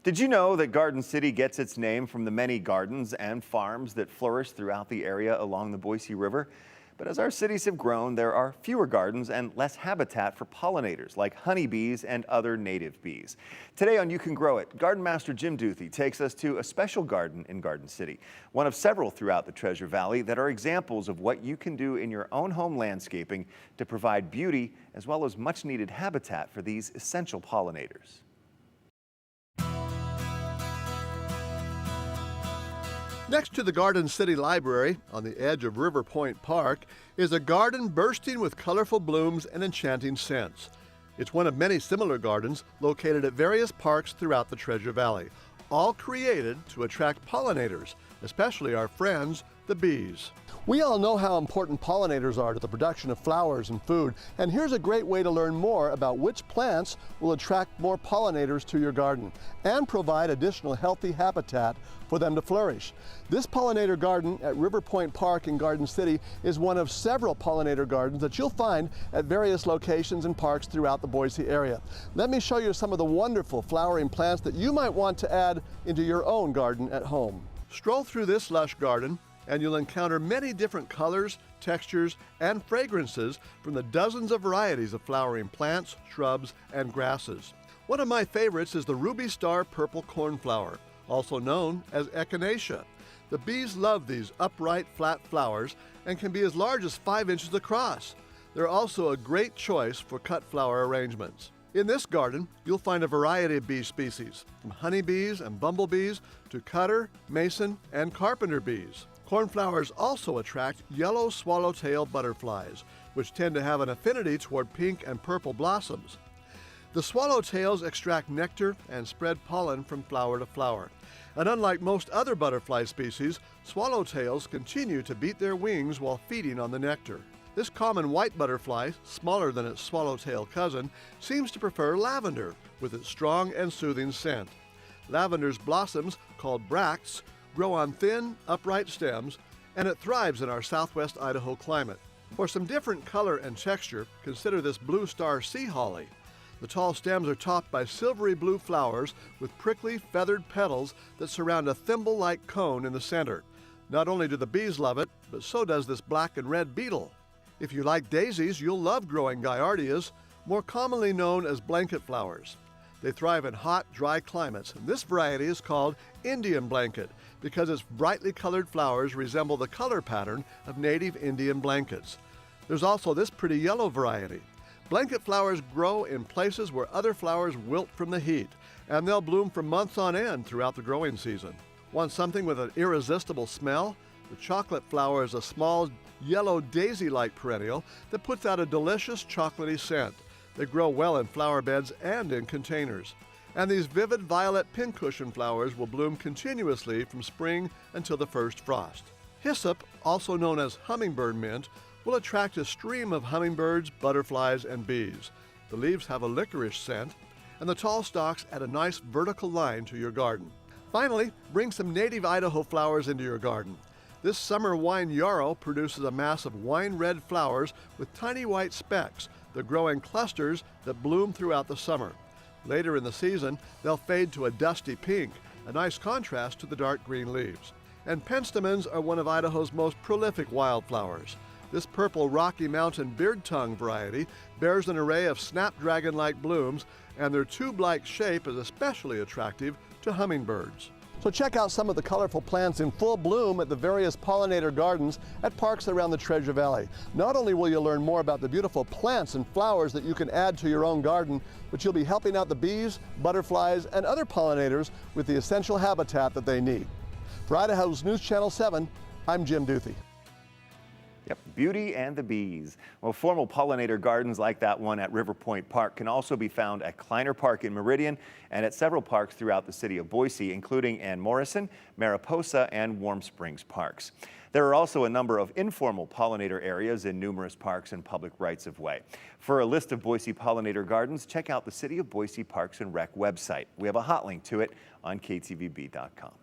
Did you know that Garden City gets its name from the many gardens and farms that flourish throughout the area along the Boise River? But as our cities have grown, there are fewer gardens and less habitat for pollinators like honeybees and other native bees. Today on You Can Grow It, Garden Master Jim Duthie takes us to a special garden in Garden City, one of several throughout the Treasure Valley that are examples of what you can do in your own home landscaping to provide beauty as well as much needed habitat for these essential pollinators. Next to the Garden City Library, on the edge of River Point Park, is a garden bursting with colorful blooms and enchanting scents. It's one of many similar gardens located at various parks throughout the Treasure Valley, all created to attract pollinators, especially our friends, the bees. We all know how important pollinators are to the production of flowers and food, and here's a great way to learn more about which plants will attract more pollinators to your garden and provide additional healthy habitat for them to flourish. This pollinator garden at River Point Park in Garden City is one of several pollinator gardens that you'll find at various locations and parks throughout the Boise area. Let me show you some of the wonderful flowering plants that you might want to add into your own garden at home. Stroll through this lush garden and you'll encounter many different colors, textures, and fragrances from the dozens of varieties of flowering plants, shrubs, and grasses. One of my favorites is the Ruby Star Purple Cornflower, also known as Echinacea. The bees love these upright, flat flowers and can be as large as 5 inches across. They're also a great choice for cut flower arrangements. In this garden, you'll find a variety of bee species, from honeybees and bumblebees to cutter, mason, and carpenter bees. Cornflowers also attract yellow swallowtail butterflies, which tend to have an affinity toward pink and purple blossoms. The swallowtails extract nectar and spread pollen from flower to flower. And unlike most other butterfly species, swallowtails continue to beat their wings while feeding on the nectar. This common white butterfly, smaller than its swallowtail cousin, seems to prefer lavender with its strong and soothing scent. Lavender's blossoms, called bracts, grow on thin, upright stems, and it thrives in our southwest Idaho climate. For some different color and texture, consider this blue star sea holly. The tall stems are topped by silvery blue flowers with prickly, feathered petals that surround a thimble-like cone in the center. Not only do the bees love it, but so does this black and red beetle. If you like daisies, you'll love growing Gaiardias, more commonly known as blanket flowers. They thrive in hot, dry climates, and this variety is called Indian blanket because its brightly colored flowers resemble the color pattern of native Indian blankets. There's also this pretty yellow variety. Blanket flowers grow in places where other flowers wilt from the heat, and they'll bloom for months on end throughout the growing season. Want something with an irresistible smell? The chocolate flower is a small, yellow daisy-like perennial that puts out a delicious chocolatey scent. They grow well in flower beds and in containers. And these vivid violet pincushion flowers will bloom continuously from spring until the first frost. Hyssop, also known as Hummingbird Mint, will attract a stream of hummingbirds, butterflies, and bees. The leaves have a licorice scent, and the tall stalks add a nice vertical line to your garden. Finally, bring some native Idaho flowers into your garden. This summer wine yarrow produces a mass of wine-red flowers with tiny white specks that grow in clusters that bloom throughout the summer. Later in the season, they'll fade to a dusty pink, a nice contrast to the dark green leaves. And penstemons are one of Idaho's most prolific wildflowers. This purple Rocky Mountain beard tongue variety bears an array of snapdragon-like blooms, and their tube-like shape is especially attractive to hummingbirds. So check out some of the colorful plants in full bloom at the various pollinator gardens at parks around the Treasure Valley. Not only will you learn more about the beautiful plants and flowers that you can add to your own garden, but you'll be helping out the bees, butterflies, and other pollinators with the essential habitat that they need. For Idaho's News Channel 7, I'm Jim Duthie. Yep, beauty and the bees. Well, formal pollinator gardens like that one at River Point Park can also be found at Kleiner Park in Meridian and at several parks throughout the city of Boise, including Ann Morrison, Mariposa, and Warm Springs parks. There are also a number of informal pollinator areas in numerous parks and public rights-of-way. For a list of Boise pollinator gardens, check out the City of Boise Parks and Rec website. We have a hot link to it on ktvb.com.